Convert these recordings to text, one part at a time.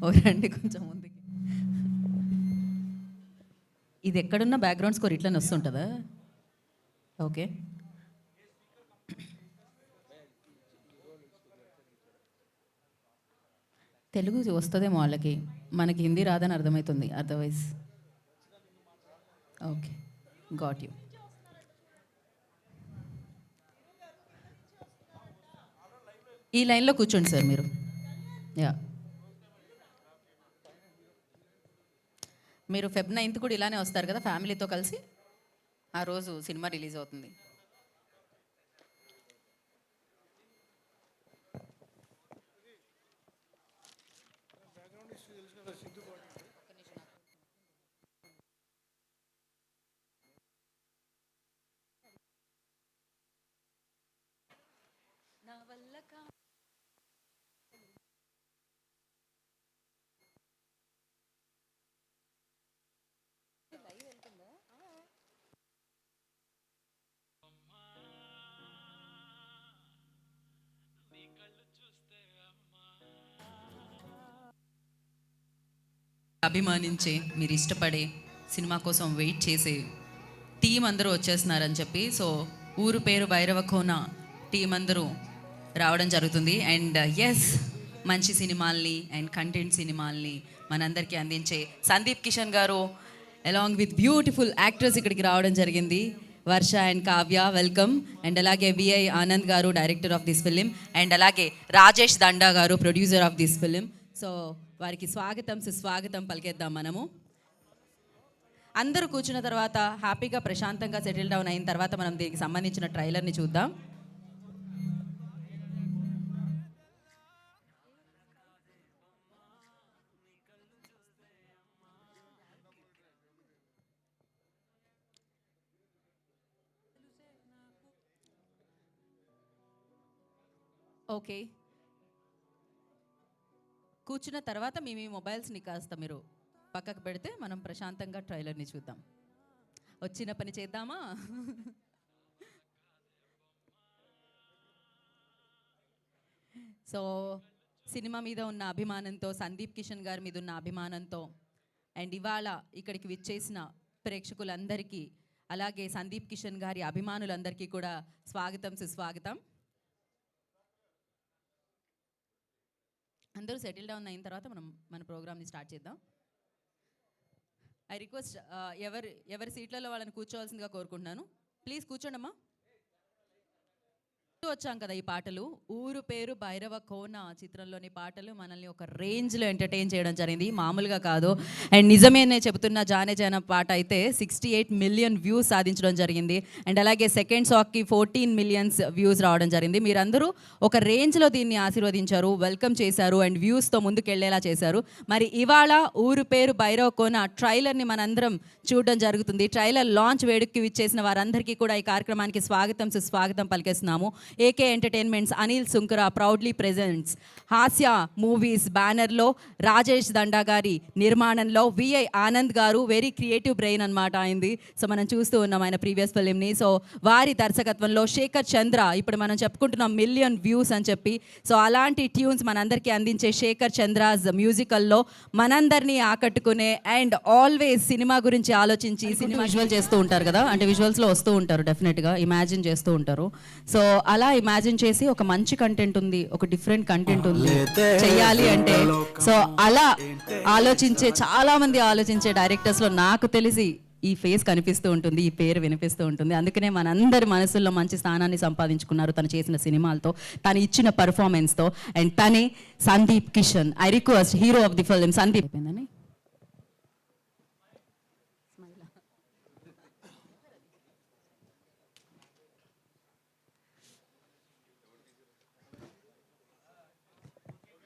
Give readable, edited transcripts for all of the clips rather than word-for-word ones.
ఓ రండి కొంచెం ముందుకి. ఇది ఎక్కడున్న బ్యాక్గ్రౌండ్ స్కోర్ ఇట్లనే వస్తుంటుందా? ఓకే. తెలుగు వస్తుందేమో వాళ్ళకి, మనకి హిందీ రాదని అర్థమవుతుంది. Otherwise okay, got you. ఈ లైన్లో కూర్చోండి సార్ మీరు. యా, మీరు Feb 9th కూడా ఇలానే వస్తారు కదా ఫ్యామిలీతో కలిసి. ఆ రోజు సినిమా రిలీజ్ అవుతుంది. అభిమానించే, మీరు ఇష్టపడే, సినిమా కోసం వెయిట్ చేసే టీం అందరూ వచ్చేస్తున్నారని చెప్పి, సో ఊరు పేరు భైరవకోన టీం అందరూ రావడం జరుగుతుంది. అండ్ ఎస్, మంచి సినిమాల్ని అండ్ కంటెంట్ సినిమాల్ని మనందరికీ అందించే సందీప్ కిషన్ గారు అలాంగ్ విత్ బ్యూటిఫుల్ యాక్టర్స్ ఇక్కడికి రావడం జరిగింది. వర్ష అండ్ కావ్య, వెల్కమ్. అండ్ అలాగే విఐ ఆనంద్ గారు, director of this film. And అలాగే రాజేష్ దండా గారు, producer of this film. So వారికి స్వాగతం సుస్వాగతం పలికేద్దాం మనము. అందరూ కూర్చున్న తర్వాత హ్యాపీగా ప్రశాంతంగా సెటిల్ డౌన్ అయిన తర్వాత మనం దీనికి సంబంధించిన ట్రైలర్ని చూద్దాం. ఓకే, కూర్చున్న తర్వాత మీ మొబైల్స్ని కాస్త మీరు పక్కకు పెడితే మనం ప్రశాంతంగా ట్రైలర్ని చూద్దాం. వచ్చిన పని చేద్దామా? సో సినిమా మీద ఉన్న అభిమానంతో, సందీప్ కిషన్ గారి మీద ఉన్న అభిమానంతో, అండ్ ఇవాళ ఇక్కడికి విచ్చేసిన ప్రేక్షకులందరికీ, అలాగే సందీప్ కిషన్ గారి అభిమానులందరికీ కూడా స్వాగతం సుస్వాగతం. అందరూ సెటిల్ డౌన్ అయిన తర్వాత మనం మన ప్రోగ్రామ్ని స్టార్ట్ చేద్దాం. ఐ రిక్వెస్ట్ ఎవరి సీట్లలో వాళ్ళని కూర్చోవాల్సిందిగా కోరుకుంటున్నాను. ప్లీజ్ కూర్చోండమ్మా. వచ్చాం కదా ఈ పాటలు, ఊరు పేరు భైరవ కోన చిత్రంలోని పాటలు మనల్ని ఒక రేంజ్లో ఎంటర్టైన్ చేయడం జరిగింది, మామూలుగా కాదు. అండ్ నిజమేనే చెబుతున్న జానే జాన పాట అయితే 68 మిలియన్ వ్యూస్ సాధించడం జరిగింది. అండ్ అలాగే సెకండ్ సాంగ్కి 14 మిలియన్స్ వ్యూస్ రావడం జరిగింది. మీరందరూ ఒక రేంజ్లో దీన్ని ఆశీర్వదించారు, వెల్కమ్ చేశారు అండ్ వ్యూస్తో ముందుకెళ్లేలా చేశారు. మరి ఇవాళ ఊరు పేరు భైరవ కోన ట్రైలర్ని మనందరం చూడడం జరుగుతుంది. ట్రైలర్ లాంచ్ వేడుకకి విచ్చేసిన వారందరికీ కూడా ఈ కార్యక్రమానికి స్వాగతం సుస్వాగతం పలికేస్తున్నాము. AK entertainments Anil Sunkara proudly presents Hasya movies బ్యానర్లో రాజేష్ దండా గారి నిర్మాణంలో విఐ ఆనంద్ గారు, వెరీ క్రియేటివ్ బ్రెయిన్ అనమాట అయింది. సో మనం చూస్తూ ఉన్నాం ఆయన ప్రీవియస్ ఫిలింని. సో వారి దర్శకత్వంలో శేఖర్ చంద్ర, ఇప్పుడు మనం చెప్పుకుంటున్నాం మిలియన్ వ్యూస్ అని చెప్పి, సో అలాంటి ట్యూన్స్ మనందరికీ అందించే శేఖర్ చంద్రాస్ మ్యూజికల్లో మనందరినీ ఆకట్టుకునే అండ్ ఆల్వేస్ సినిమా గురించి ఆలోచించి సినిమా విజువల్ చేస్తూ ఉంటారు కదా, అంటే విజువల్స్లో వస్తూ ఉంటారు, డెఫినెట్గా ఇమాజిన్ చేస్తూ ఉంటారు. సో అలా ఇమాజిన్ చేసి ఒక మంచి కంటెంట్ ఉంది, ఒక డిఫరెంట్ కంటెంట్ ఉంది చెయ్యాలి అంటే, సో అలా ఆలోచించే చాలా మంది ఆలోచించే డైరెక్టర్స్లో నాకు తెలిసి ఈ ఫేస్ కనిపిస్తూ ఉంటుంది, ఈ పేరు వినిపిస్తూ ఉంటుంది. అందుకనే మనందరి మనసుల్లో మంచి స్థానాన్ని సంపాదించుకున్నారు తను చేసిన సినిమాలతో, తను ఇచ్చిన పర్ఫార్మెన్స్తో. అండ్ తనే Sandeep Kishan. I request hero of the film Sandeep.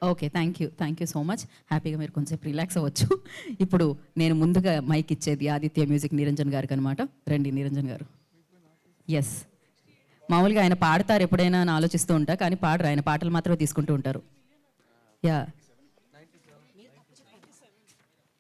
Okay, thank you so much. హ్యాపీగా మీరు కొంచెం రిలాక్స్ అవ్వచ్చు. ఇప్పుడు నేను ముందుగా మైక్ ఇచ్చేది ఆదిత్య మ్యూజిక్ నిరంజన్ గారికి అనమాట. రండి నిరంజన్ గారు. ఎస్, మామూలుగా ఆయన పాడతారు ఎప్పుడైనా అని ఆలోచిస్తూ ఉంటా, కానీ పాడరు, ఆయన పాటలు మాత్రమే తీసుకుంటూ ఉంటారు. యా,